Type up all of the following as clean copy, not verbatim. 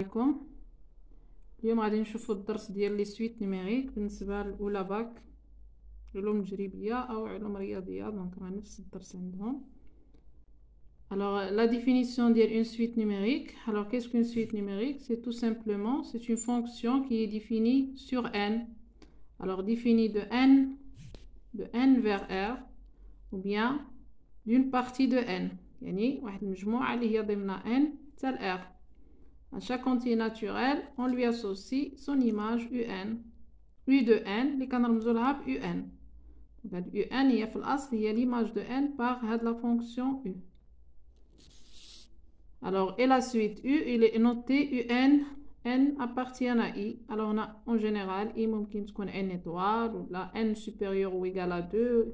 معاكم. اليوم غادي نشوفوا الدرس ديال لي سويت نيميريك بالنسبه لاولى باك علوم تجريبيه او علوم رياضيه، دونك راه نفس الدرس عندهم. Alors, la définition d'une suite numérique. Alors, qu'est-ce qu'une suite numérique? C'est tout simplement, c'est une fonction qui est définie sur n. Alors, définie de n vers r, ou bien d'une partie de n. يعني واحد المجموعة اللي هي ضمن n تال r. À chaque entier naturel, on lui associe son image un. U de n اللي كنرمزو لها ب un. Donc, un هي في الأصل هي l'image de n par هاد la fonction u. Alors, et la suite U, il est noté UN, N appartient à I. Alors, on a en général, I ممكن تكون N étoile, ou la N supérieur ou égal à 2,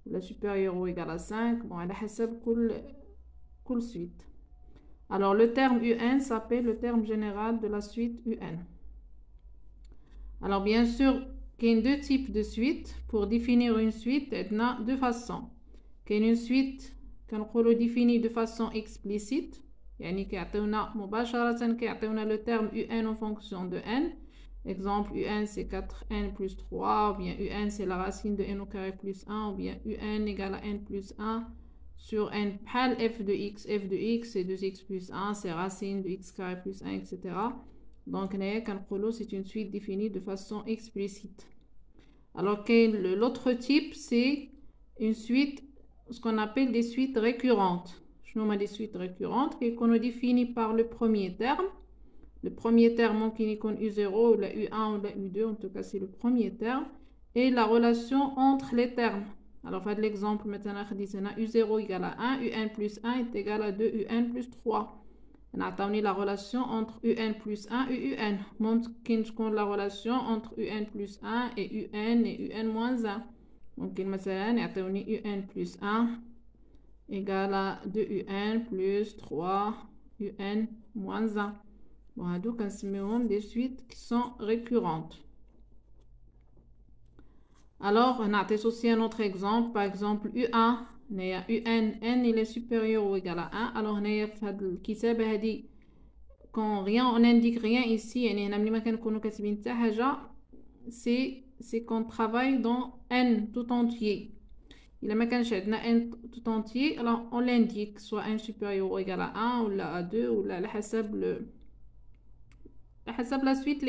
ou la supérieure ou égal à 5. Bon, على حسب كل suite. Alors, le terme UN s'appelle le terme général de la suite UN. Alors, bien sûr, il y a deux types de suites. Pour définir une suite, on a deux façons. Il y a une suite qu'on définit de façon explicite. يعني كيعطيونا مباشرة كيعطيونا le terme un en fonction de n. Exemple, un c'est 4n plus 3, ou bien un c'est la racine de n au carré plus 1, ou bien un égale à n plus 1 sur n بحال f de x c'est 2x plus 1, c'est racine de x carré plus 1, etc. Donc, c'est une suite définie de façon explicite. Alors, l'autre type, c'est une suite, ce qu'on appelle des suites récurrentes. Je nomme des suites récurrentes qu'on définit par le premier terme. Le premier terme, qui est U0 ou la U1 ou la U2, en tout cas c'est le premier terme. Et la relation entre les termes. Alors, fait l'exemple, maintenant, U0 égale à 1, UN plus 1 est égal à 2, UN plus 3. On a donné la relation entre UN plus 1 et UN. Montre qu'on la relation entre UN plus 1 et UN et UN moins 1. Donc, مثلا يعطيوني UN plus 1 égale à 2un plus 3un moins 1. Bon, donc, on des suites qui sont récurrentes. Alors, on a associé un autre exemple. Par exemple, U1, n il est supérieur ou égal à 1. Alors, on a quand rien, on n'indique rien ici. C'est qu'on travaille dans n tout entier. Il a n tout entier, alors on l'indique, soit n supérieur ou égal à 1, ou à 2, ou à la suite.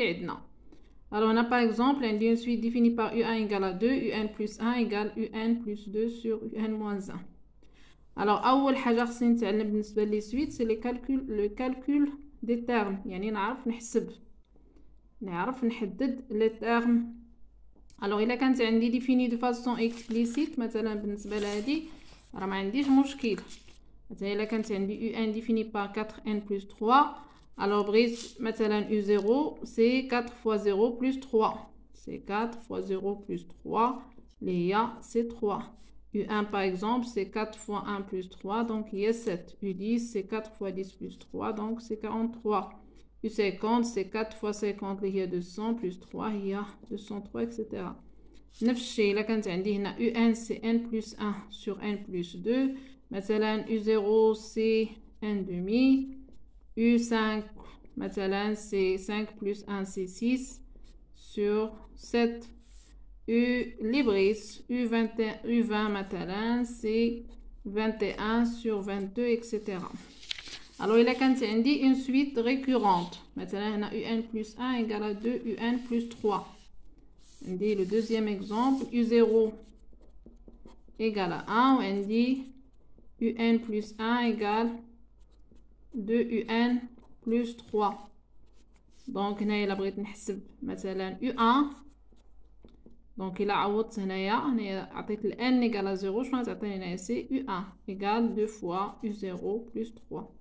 Alors on a par exemple une suite définie par un égale à 2, un plus 1 égale un plus 2 sur un moins 1. Alors, أول حاجة خصني نتعلم بالنسبة لي suite, c'est le calcul des termes. يعني نعرف نحدد les termes. Alors, إلا كانت عندي défini de façon explicite مثلا بالنسبة لهادي راه ما عنديش مشكل. مثلا إلا كانت عندي un défini par 4n plus 3, alors بغيت مثلا u0 c'est 4 fois 0 plus 3. C'est 4 fois 0 plus 3 اللي هي c'est 3. U1 par exemple c'est 4 fois 1 plus 3, donc il y a 7. U10 c'est 4 fois 10 plus 3, donc c'est 43. U50 c'est 4 fois 50 اللي هي 200 plus 3 هي 203, etc. نفس الشيء إلا كانت عندي هنا U1 c'est n plus 1 sur n plus 2. مثلا U0 c'est n demi. U5 مثلا c'est 5 plus 1 c'est 6 sur 7. U libris U20 مثلا c'est 21 sur 22, etc. Alors, il a quand on dit une suite récurrente. Maintenant, on a UN plus 1 égale à 2, UN plus 3. On dit le deuxième exemple, U0 égale à 1. On dit UN plus 1 égale 2, UN plus 3. Donc, on a la brette نحسب مثلا U1. Donc, il a عوضت هنايا عطيت ال n égale à 0. شنو تعطيني هنايا سي U1 égale 2 fois U0 plus 3.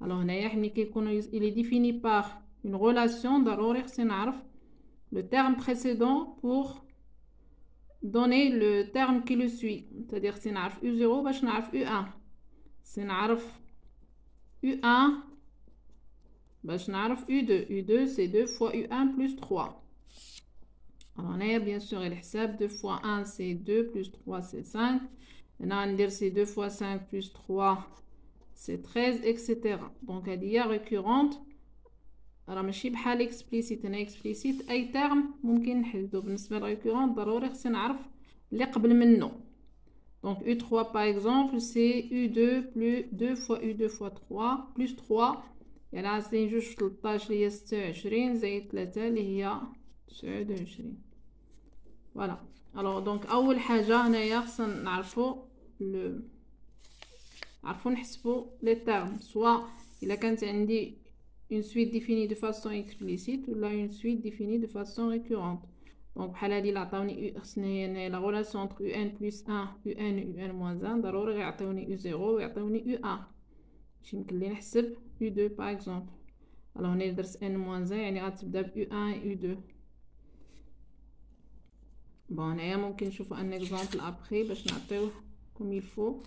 Alors, il est défini par une relation ضروري خصني نعرف le terme précédent pour donner le terme qui le suit. C'est-à-dire خصني نعرف U0 باش نعرف U1. خصني نعرف U1 باش نعرف U2. U2 c'est 2 fois U1 plus 3. Alors, on a bien sûr le حساب 2 fois 1 c'est 2 plus 3 c'est 5. Maintenant, on dit c'est 2 fois 5 plus 3 c'est 13, etc. Donc, elle est récurrente راه ماشي بحال اكسبليسيت. هنا اكسبليسيت اي ترم ممكن نحددو. بالنسبه للريكورونت ضروري خصنا نعرف اللي قبل منه. Donc U3 par exemple c'est U2 plus 2 fois U2 fois 3 plus 3 يعني عاطين جوج في 13 اللي هي 26 زائد 3 اللي هي 29. فوالا. الوغ دونك اول حاجه هنايا خصنا نعرفو نحسبو لي تيرم سوا الا كانت عندي une suite définie de façon explicite ou une suite définie de façon récurrente. Donc بحال هادي اللي عطاوني خصنا هي لا غولاسيون entre un plus 1 un et un moins 1 ضروري غيعطيوني u0 ويعطيوني u1. ماشي يمكن لي نحسب u2 par exemple. alors هنا درت n moins 1 يعني غتبدا ب u1 et u2. بون هنايا ممكن نشوفو ان اكزامبل ابخي باش نعطيوه كوم يلفو.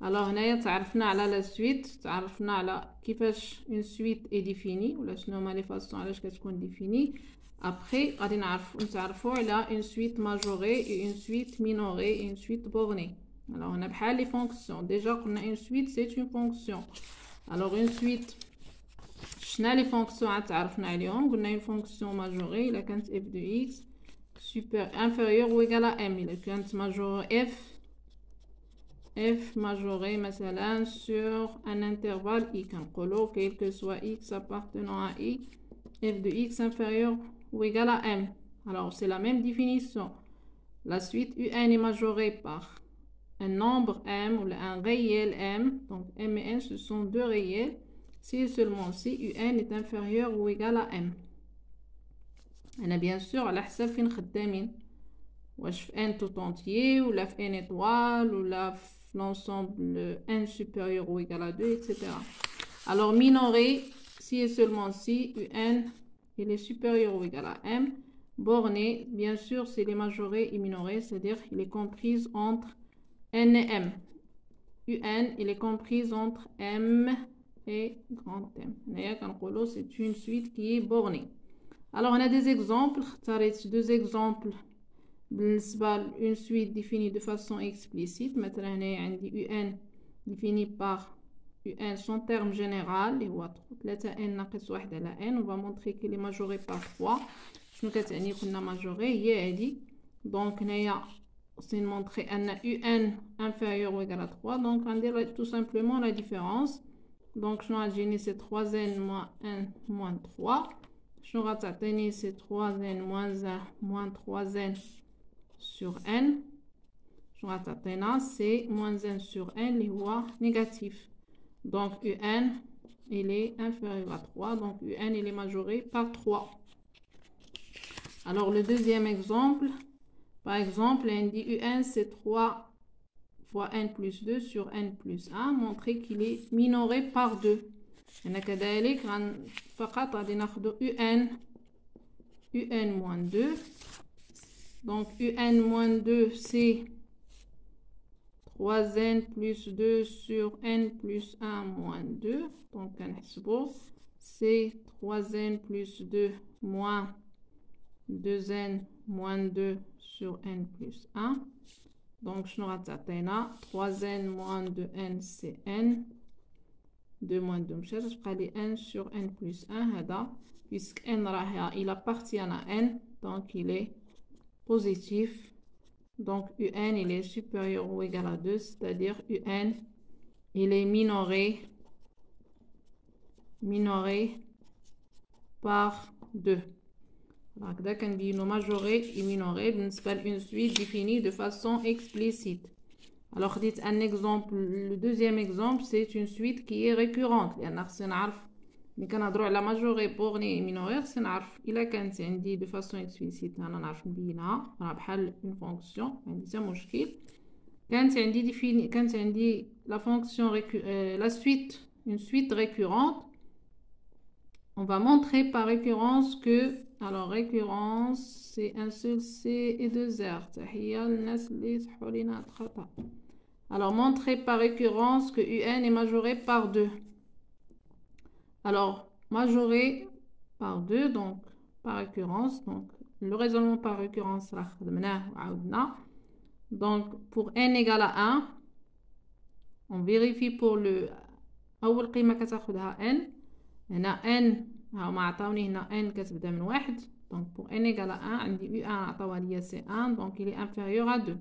alors هنايا تعرفنا على لا سويت، تعرفنا على كيفاش اون سويت اي ديفيني ولا شنو هما لي فاصون علاش كتكون ديفيني. ابخي غادي نتعرفوا على اون سويت ماجوري اي اون سويت مينوري اي اون سويت بورني. alors هنا بحال لي فونكسيون ديجا قلنا اون سويت سي اون فونكسيون. alors اون سويت شنا لي فونكسيون عتعرفنا عليهم. قلنا اون فونكسيون ماجوري الا كانت اف دو اكس supérieur inférieur ou égal à m. الا كانت ماجور f majoré مثلا sur un intervalle x كنقولو quel que soit x appartenant à i f de x inférieur ou égal à m. alors c'est la même définition. la suite un est majorée par un nombre m ou un réel m. donc m et n ce sont deux réels si et seulement si un est inférieur ou égal à m. انا bien sûr على حسب فين خدامين، واش في n tout entier ولا في n étoile ولا في l'ensemble n supérieur ou égal à 2 etc. alors minoré si et seulement si un il est supérieur ou égal à m. borné bien sûr c'est les majorés et minorés, c'est-à-dire il est comprise entre n et m. un il est comprise entre m et grand m. c'est une suite qui est bornée. alors on a des exemples. deux exemples بالنسبة une suite définie de façon explicite. مثلا هنا عندي un défini par un son terme général اللي هو 3n ناقص 1 على n. on va montrer qu'il est majoré par 3. شنو كتعني قلنا majoré هي هادي. donc هنايا خصني نمونطري ان un inférieur ou égal à 3. donc غندير tout simplement la différence. donc شنو غتجيني سي 3n moins 1 moins 3. شنو غتعطيني سي 3n moins 1 moins 3n sur n. شنو غتعطينا سي moins 1 sur n اللي هو négatif. donc un il est inférieur à 3. donc un il est majoré par 3. alors le deuxième exemple, par exemple on dit un c'est 3 fois n plus 2 sur n plus 1. montrer qu'il est minoré par 2. هنا كذلك فقط غادي ناخدو un moins 2. donc un moins 2 c'est 3n plus 2 sur n plus 1 moins 2. donc c'est 3n plus 2 moins 2n moins 2 sur n plus 1. donc شنو غتعطينا 3n moins 2n c'est n. 2 moins 2 مشات تبقى لي n sur n plus 1 هذا puisque n راه il appartient à n donc il est positif. donc un il est supérieur ou égal à 2, c'est-à-dire un il est minoré par 2. هكذا كنبينو majoré et minoré بالنسبة لune suite définie de façon explicite. alors خديت un exemple. le deuxième exemple c'est une suite qui est récurrente لأن خصنا نعرف ملي كنهضروا على majoré borné et minoré خصنا نعرف إلا كانت عندي de façon explicite أنا نعرف نبينها راه بحال une fonction ما عندي حتى مشكل. كانت عندي la fonction la suite une suite récurrente. on va montrer par récurrence que alors récurrence c'est un seul c et deux r. تحية للناس اللي صحوا لينا الخطأ. alors montrer par récurrence que un est majoré par 2. alors majoré par 2 donc par récurrence. donc le raisonnement par récurrence راه خدمناه وعاودنا. donc pour n égale à 1 on vérifie pour le أول قيمة كتاخدها n. هنا n ها هما عطاوني هنا n كتبدا من 1. donc pour n égale à 1 عندي u1 عطاوها ليا c'est 1 donc il est inférieur à 2.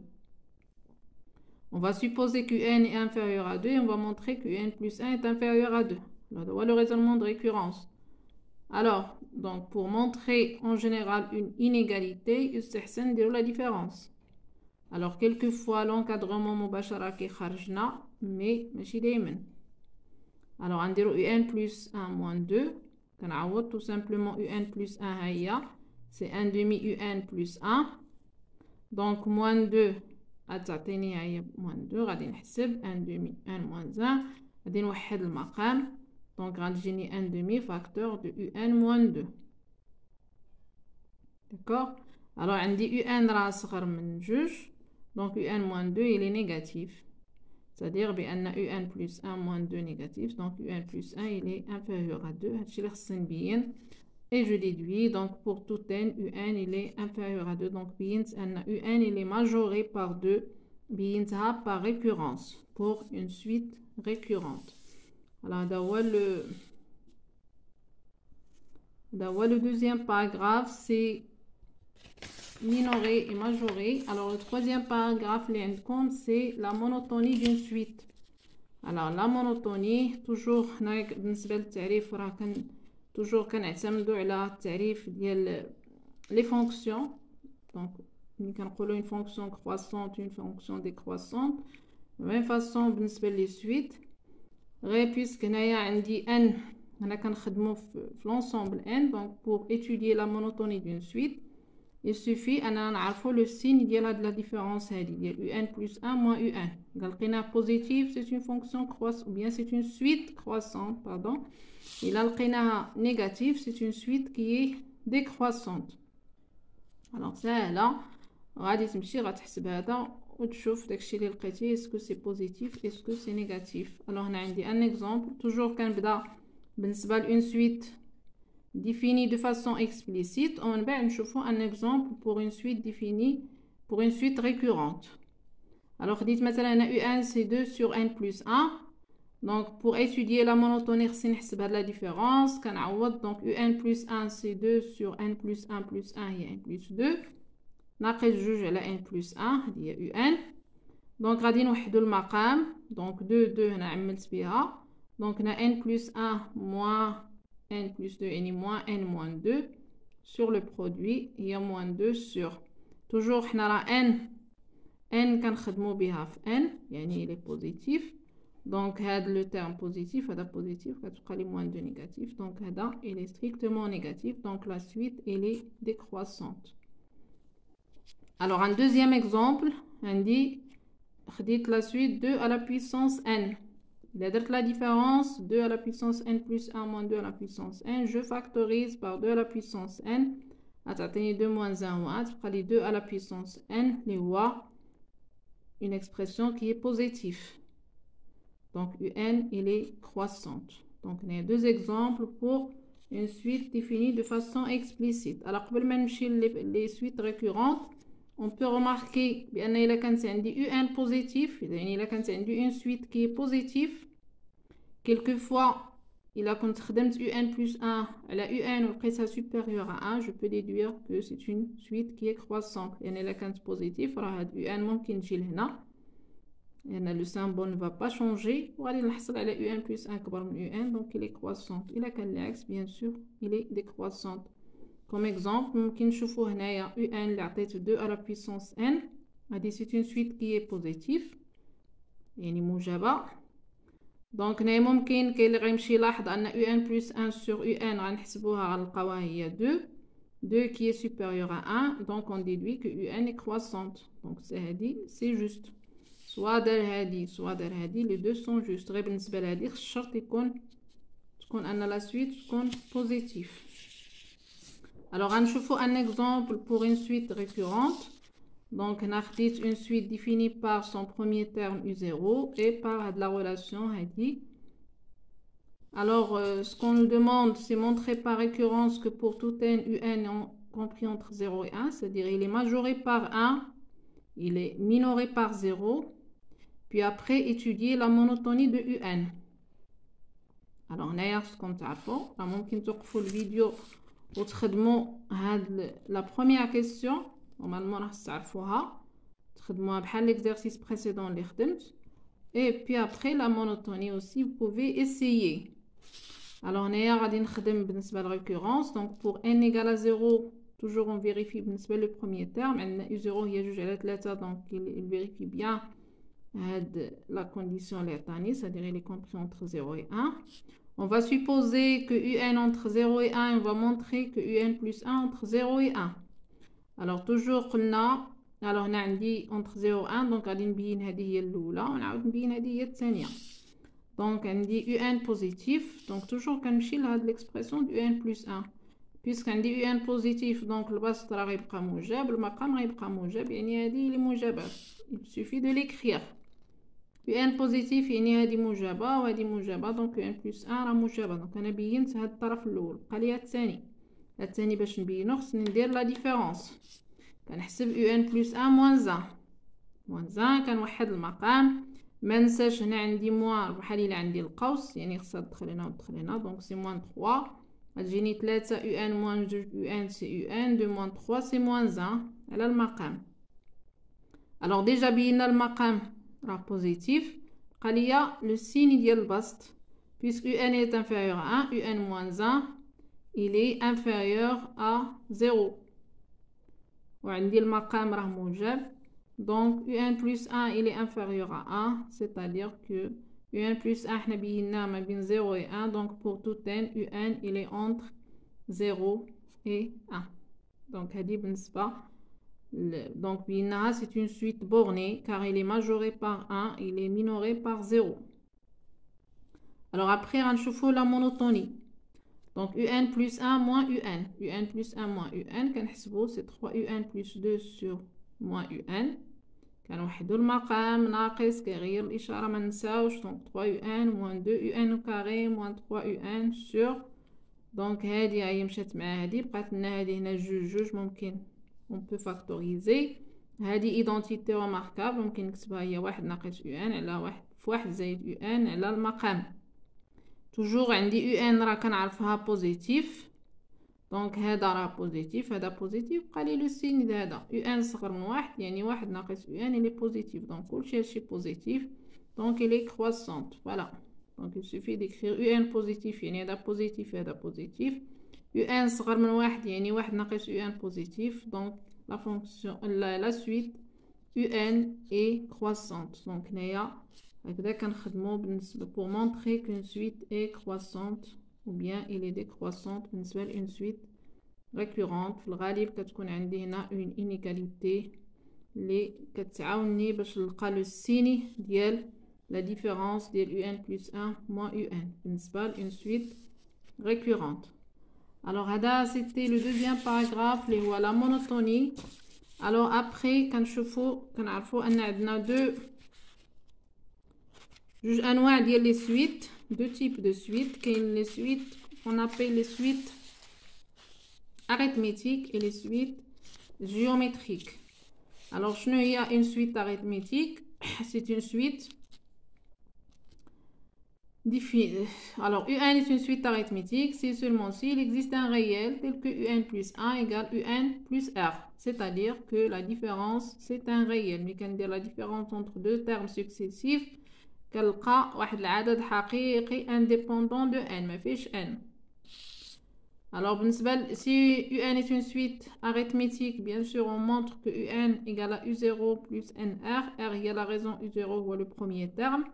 On va supposer que n est inférieur à 2 et on va montrer que n plus 1 est inférieur à 2. Alors, voilà le raisonnement de récurrence. Alors, donc pour montrer en général une inégalité, يستحسن نديرو la différence. Alors, quelquefois l'encadrement مباشرة كيخرجنا mais ماشي دايما. Alors, نديرو un plus 1 moins 2. كنعوض tout simplement un plus 1 هي c'est 1 demi un plus 1. Donc moins 2 غتعطيني هي moins 2. غادي نحسب 1 demi 1 moins 1. غادي نوحد المقام. Donc غتجيني 1 demi facteur de un moins 2. D'accord? Alors عندي un راه صغر من 2. Donc un moins 2 il est négatif. C'est-à-dire بأن un plus 1 moins 2 négatif. Donc un plus 1 il est inférieur à 2. هادشي اللي خصني نبين. Et je déduis donc pour tout n, un il est inférieur à 2. Donc بينت أن un il est majoré par 2. بينتها par récurrence pour une suite récurrente. Alors le deuxième paragraphe c'est minoré et majoré. Alors le troisième paragraphe c'est la monotonie d'une suite. Alors la monotonie toujours بالنسبة للتعريف راه toujours كنعتمدوا على التعريف ديال les fonctions. Donc ملي كنقولوا une fonction croissante une fonction décroissante de même façon بالنسبة لي suite غير puisque هنايا عندي n هنا كنخدموا في l'ensemble n. Donc pour étudier la monotonie d'une suite il suffit أننا نعرفوا le signe ديال هاد la différence هادي ديال un plus 1 moins un. إذا لقينا positif c'est une fonction croissante ou bien c'est une suite croissante pardon. إلا لقيناها négatif c'est une suite qui est décroissante. alors ساهلة غادي تمشي غتحسب هذا وتشوف داكشي اللي لقيتيه اسكو سي بوزيتيف اسكو سي نيجاتيف. alors هنا عندي ان اكزامبل toujours كنبدا بالنسبه لون سويت définie de façon explicite ومن بعد نشوفوا un exemple pour une suite définie pour une suite récurrente. alors خديت مثلا هنا un c'est 2 sur n plus 1. donc pour étudier la monotonie خصني نحسب هاد la différence كنعوض. donc un plus 1 c'est 2 sur n plus 1 plus 1 هي n plus 2 ناقص 2 على n plus 1 هي un. donc غادي نوحدو المقام. donc 2 هنا عملت بها. donc هنا n plus 1 moins n plus 2 يعني moins n moins 2 sur le produit هي moins 2 sur toujours حنا راه n كنخدمو بها في n يعني il est positif. donc هاد le terme positif هذا positif كتبقى لي moins 2 négatif. donc هذا il est strictement négatif. donc la suite elle est décroissante. alors un deuxième exemple عندي خديت la suite 2 à la puissance n. إذا درت la différence 2 à la puissance n plus 1 moins 2 à la puissance n je factorise par 2 à la puissance n غتعطيني 2 moins 1 و 1 تبقى لي 2 à la puissance n اللي هو une expression qui est positive. donc un il est croissante. donc on a deux exemples pour une suite définie de façon explicite. alors قبل ما نمشي les suites récurrentes on peut remarquer بأن إلا كانت عندي un positif يعني إلا كانت عندي une suite qui est positive quelquefois إلا كنت خدمت un plus 1 على un ولقيتها supérieur à 1 je peux déduire que c'est une suite qui est croissante. يعني إلا كانت positif راه هاد un ممكن تجي لهنا لأن le symbole ne va pas changer وغادي نحصل على un plus 1 أكبر من un donc il est croissante. إلا كان العكس bien sûr il est décroissante. comme exemple ممكن نشوفوا هنايا un اللي عطيت 2 à la puissance n هذه c'est une suite qui est positive يعني موجبة. donc هنايا ممكن كاين اللي غيمشي يلاحظ أن un plus 1 sur un غنحسبوها غنلقاوها هي 2 qui est supérieur à 1 donc on déduit que un est croissante. donc c'est juste soit دار هادي soit دار هادي les deux sont justes. غير بالنسبة لهادي خص الشرط تكون أن la suite تكون positive. alors غنشوفوا un exemple pour une suite récurrente. donc هنا خديت une suite définie par son premier terme u0 et par la relation هادي. alors ce qu'on nous demande c'est montrer par récurrence que pour tout n un compris entre 0 et 1 c'est-à-dire il est majoré par 1 il est minoré par 0 puis après étudier la monotonie de un. الوغ هنايا خصكم تعرفوا راه ممكن توقفوا الفيديو وتخدموا هاد لا بروميير كيسيون نورمالمون راح تعرفوها تخدموها بحال ليكزرسيس بريسيدون اللي خدمت. Et puis après la monotonie aussi, vous pouvez essayer. Alors, on va dire la récurrence. Donc, pour n égale à 0, toujours on vérifie le premier terme. U0 il y a juge à la 3, donc il vérifie bien la condition l'étanie, c'est-à-dire il est compris entre 0 et 1. On va supposer que un entre 0 et 1, on va montrer que un plus 1 entre 0 et 1. Alors, toujours là. Alors هنا عندي entre 0 و 1 دونك غادي نبين هذه هي الاولى ونعاود نبين هذه هي الثانيه. دونك عندي ان بوزيتيف دونك توجور كنمشي لهاد ليكسبرسيون دو ان بلس 1 بيسك عندي ان بوزيتيف دونك البسط راه غيبقى موجب المقام غيبقى موجب يعني هذه لي موجبات il suffit de l'écrire. ان بوزيتيف يعني هذه موجبه وهذه موجبه دونك ان بلس 1 راه موجبه دونك انا بينت هاد الطرف الاول بقى لي الثاني باش نبينو خصني ندير لا ديفيرونس كنحسب ان بلس 1 موان 1 كنوحد المقام ما ننساش هنا عندي موان بحال الا عندي القوس يعني خصها تدخل هنا وتدخل هنا دونك سي موان 3 غتجيني 3 ان موان 2 ان سي ان 2 موان 3 سي موان 1 على المقام. الوغ ديجا بينا المقام راه بوزيتيف بقى ليا لو سين ديال البسط puisque un est inférieur à 1 un moins 1 il est inférieur à 0 وعندي المقام راه موجب donc un plus 1 il est inférieur à 1 c'est-à-dire que un plus 1 حنا بينا ما بين 0 et 1 donc pour tout n un il est entre 0 et 1 donc هذه بالنسبة donc بيناها c'est une suite bornée car il est majoré par 1 il est minoré par 0. alors après غنشوفوا la monotonie. Donc, un plus 1 moins un. Un plus 1 moins un. كنحسبو c'est 3 un plus 2 sur moins un. كنوحدو المقام ناقص كيغير الإشارة ما ننساوش. Donc, 3 un moins 2 un au carré moins 3 un sur. Donc, هادي هي مشات مع هادي بقات لنا هادي هنا جوج ممكن on peut factoriser. هادي identité remarquable ممكن نكتبها هي 1 ناقص un على 1 في 1 زائد un على المقام. toujours عندي ان راه كنعرفها بوزيتيف دونك هذا راه بوزيتيف هذا بوزيتيف بقى لي لو سين هذا ان صغر من 1 يعني 1 ناقص ان اللي بوزيتيف دونك كلشي هادشي بوزيتيف دونك il est croissante voilà donc il suffit d'écrire un positif يعني هذا بوزيتيف هذا بوزيتيف un صغر من 1 يعني 1 ناقص un بوزيتيف دونك la fonction la suite un est croissante donc هنايا هكذا كنخدمو بالنسبة pour montrer qu'une suite est croissante ou bien il est décroissante بالنسبة لune suite récurrente. في الغالب كتكون عندي هنا une inégalité اللي كتعاونني باش نلقى لو سيني ديال la différence ديال un plus 1 moins un بالنسبة لune suite récurrente. alors هذا c'était le deuxième paragraphe اللي هو la monotonie. alors après كنعرفو أن عندنا جوج انواع ديال لي سويت دو تيب دو سويت كاين لي سويت on appelle les suites arithmétiques et les suites géométriques. alors شنو هي une suite arithmétique c'est une suite alors un est une suite arithmétique c'est seulement s'il existe un réel tel que un plus 1 égale un plus r, c'est-à-dire que la différence c'est un réel mais quand dire la différence entre deux termes successifs كنلقى واحد العدد حقيقي indépendant de n ما فيش n. alors بالنسبة si un est une suite arithmétique bien sûr on montre que un égale à u0 plus nr r هي la raison u0 هو le premier terme.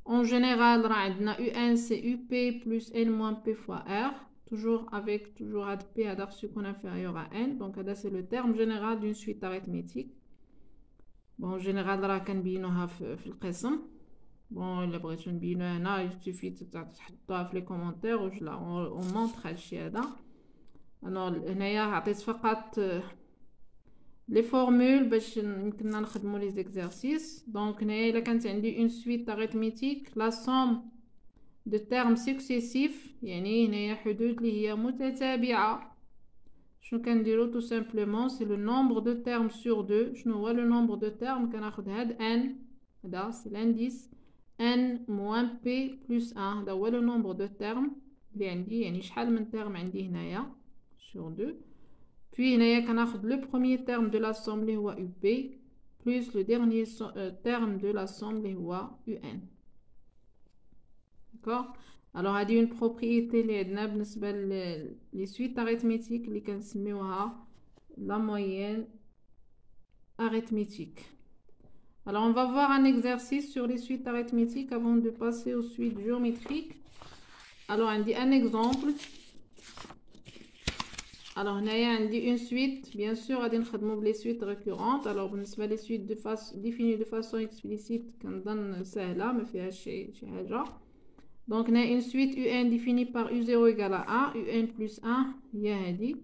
en général راه عندنا un c'est up plus n moins p fois r toujours avec هاد p هذا خصو يكون inférieur à n donc هذا c'est le terme général d'une suite arithmétique. bon en général راه كنبينوها في القسم. bon إلا بغيتو نبينو هنا il suffit تحطوها في لي كومونتير واش لا on montre هادشي هذا. alors هنايا عطيت فقط لي فورمول باش يمكننا نخدمو لي زيكزارسيس. دونك هنايا الا كانت عندي اون سويت arithmétique لا سوم دو تيرم سكسيسيف يعني هنايا حدود اللي هي متتابعه شنو كنديرو tout simplement c'est le nombre de termes sur 2. شنو هو le nombre de termes كناخد هاد n هذا c'est l'indice n moins p plus 1. هذا هو le nombre de termes اللي عندي، يعني شحال من terme عندي هنايا sur 2. Puis هنايا كناخد le premier terme de la somme اللي هو up plus le dernier terme de la somme اللي هو un. D'accord? Alors هذه une propriété اللي عندنا بالنسبة les suites arithmétiques اللي كنسميوها la moyenne arithmétique. Alors on va voir un exercice sur les suites arithmétiques avant de passer aux suites géométriques. Alors on dit un exemple. Alors هنايا عندي une suite, bien sûr غادي نخدمو les suites récurrentes. Alors بالنسبة les suites définies de façon explicite كنظن سهلة ما فيهاش شي حاجة. Donc on a une suite un définie par u0 égale à 1, un plus 1 هي هذه.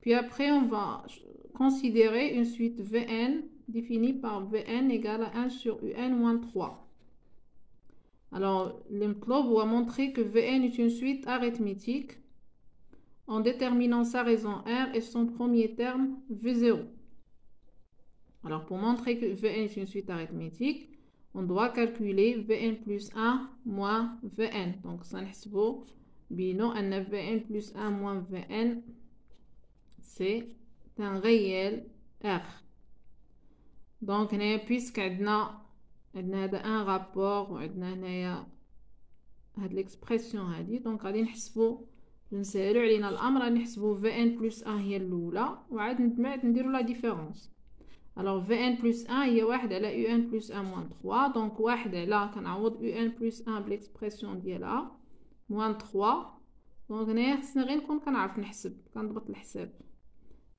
Puis après on va considérer une suite vn définie par vn égale à 1 sur un moins 3. Alors l'imclobe va montrer que vn est une suite arithmétique en déterminant sa raison R et son premier terme V0. Alors pour montrer que Vn est une suite arithmétique, on doit calculer Vn plus 1 moins Vn. Donc ça نحسبو بينو أن Vn plus 1 moins Vn c'est un réel R. Donc هنايا puisque عندنا هذا un rapport وعندنا هنايا هاد l'expression هادي، donc غادي نحسبو نسهلو علينا الامر، غادي نحسبو Vn plus 1 هي الاولى وعاد من بعد نديرو لا ديفيرونس. الوغ Vn plus 1 هي 1 على un plus 1 moins 3، دونك 1 على كنعوض un plus 1 بالاكسبرسيون ديالها moins 3. دونك هنايا خصني غير نكون كنعرف نحسب، كنضبط الحساب.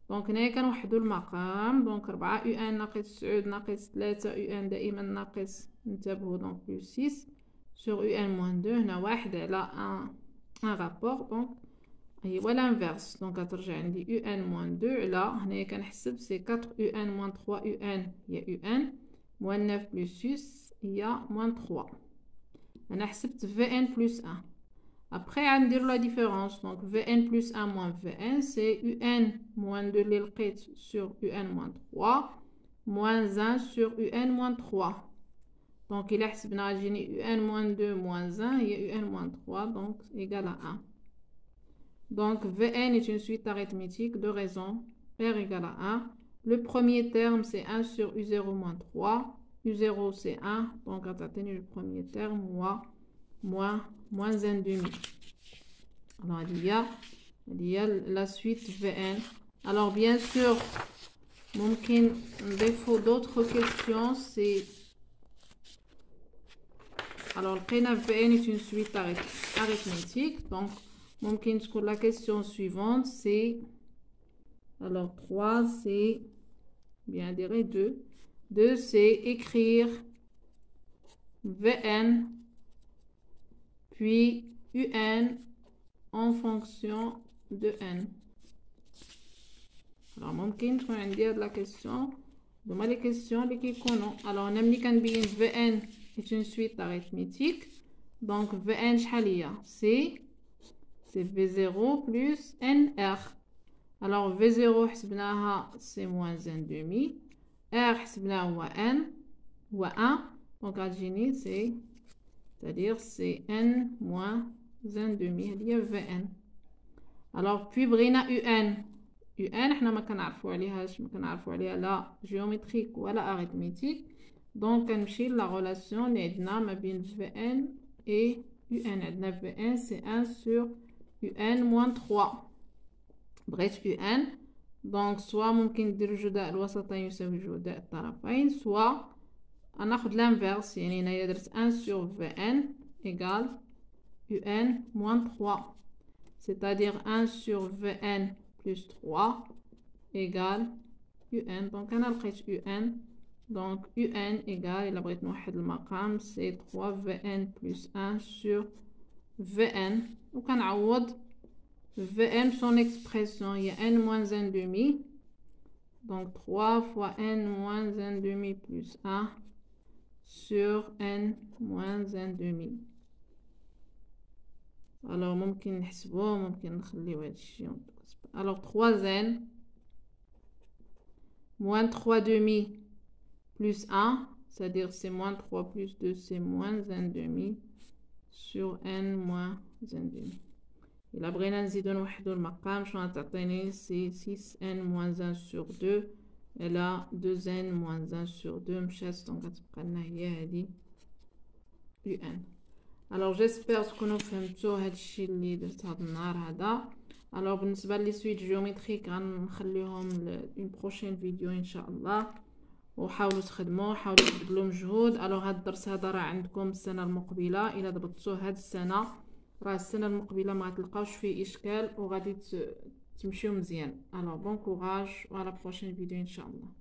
دونك هنايا كنوحدو المقام، دونك 4 un ناقص 9 ناقص 3 un دائما ناقص ننتبهو، دونك plus 6 sur un moins 2. هنا 1 على un rapport، donc هو l'inverse، donc غترجع عندي un moins 2 على هنايا كنحسب سي 4 un moins 3 un هي un moins 9 plus 6 هي moins 3. انا حسبت Vn plus 1. après غنديرو لا ديفيرونس، donc Vn plus 1 moins Vn c'est un moins 2 اللي لقيت sur un moins 3 moins 1 sur un moins 3. Donc, il a حسبنا un moins 2 moins 1 et un moins 3, donc égal à 1. Donc, Vn est une suite arithmétique de raison R égale à 1. Le premier terme, c'est 1 sur U0 moins 3. U0, c'est 1, donc on a atteint le premier terme, moins 1 demi. Alors, il y a la suite Vn. Alors, bien sûr, ممكن نضيفو d'autres questions, c'est... Alors, le Vn est une suite arithmétique. Donc, la question suivante, c'est... Alors, 3, c'est... Bien dire 2. 2, c'est écrire Vn, puis Un en fonction de N. Alors, ممكن تكون عندي هاد la question. هما les questions اللي كيكونوا. Alors, أنا ملي كنبين Vn est une suite arithmétique. Donc, Vn شحال هي؟ c'est V0 plus NR. Alors, V0 حسبناها c'est moins 1 demi. R حسبناه هو N هو 1. Donc, غتجيني c'est-à-dire c'est N moins 1 demi. هي Vn. Alors, puis بغينا UN. UN حنا ما كنعرفو عليها لا géométrique ولا arithmétique. Donc, كنمشي la relation اللي عندنا ما بين Vn et UN. عندنا Vn c'est 1 sur UN moins 3. بغيت UN. Donc, soit ممكن ندير جداء الوسطين يساوي جداء الطرفين، soit ناخد l'inverse، يعني هنايا درت 1 sur Vn égale UN moins 3. C'est-à-dire 1 sur Vn plus 3 égale UN. Donc, أنا لقيت UN. Donc, UN égale, il a بغيت نوحد المقام, c'est 3 Vn plus 1 sur Vn. وكنعوض Vn son expression, il y a n moins 1 demi. Donc, 3 fois n moins 1 demi plus 1 sur n moins 1 demi. Alors, ممكن نحسبوه ممكن نخليو هادشي. Alors, 3n moins 3 demi plus 1, c'est-à-dire c'est moins 3 plus 2, c'est moins 1 demi sur n moins 1 demi. إلا بغينا نزيدو نوحدو المقام شنو غتعطيني؟ سي 6n moins 1 sur 2 إلى 2n moins 1 sur 2 مشات، دونك غتبقى لنا هي هادي un. Alors j'espère تكونوا فهمتوا هادشي اللي درت هاد النهار هذا. Alors بالنسبه لي سويت جيومتريك غنخليهم لون بروشين فيديو ان شاء الله، وحاولوا تخدموا، حاولوا تبذلوا مجهود. الوغ هاد الدرس هذا راه عندكم السنه المقبله، الا ضبطتوه هاد السنه راه السنه المقبله ما غتلقاوش فيه اشكال وغادي تمشيو مزيان. الوغ بون كوراج وعلى بروشين فيديو ان شاء الله.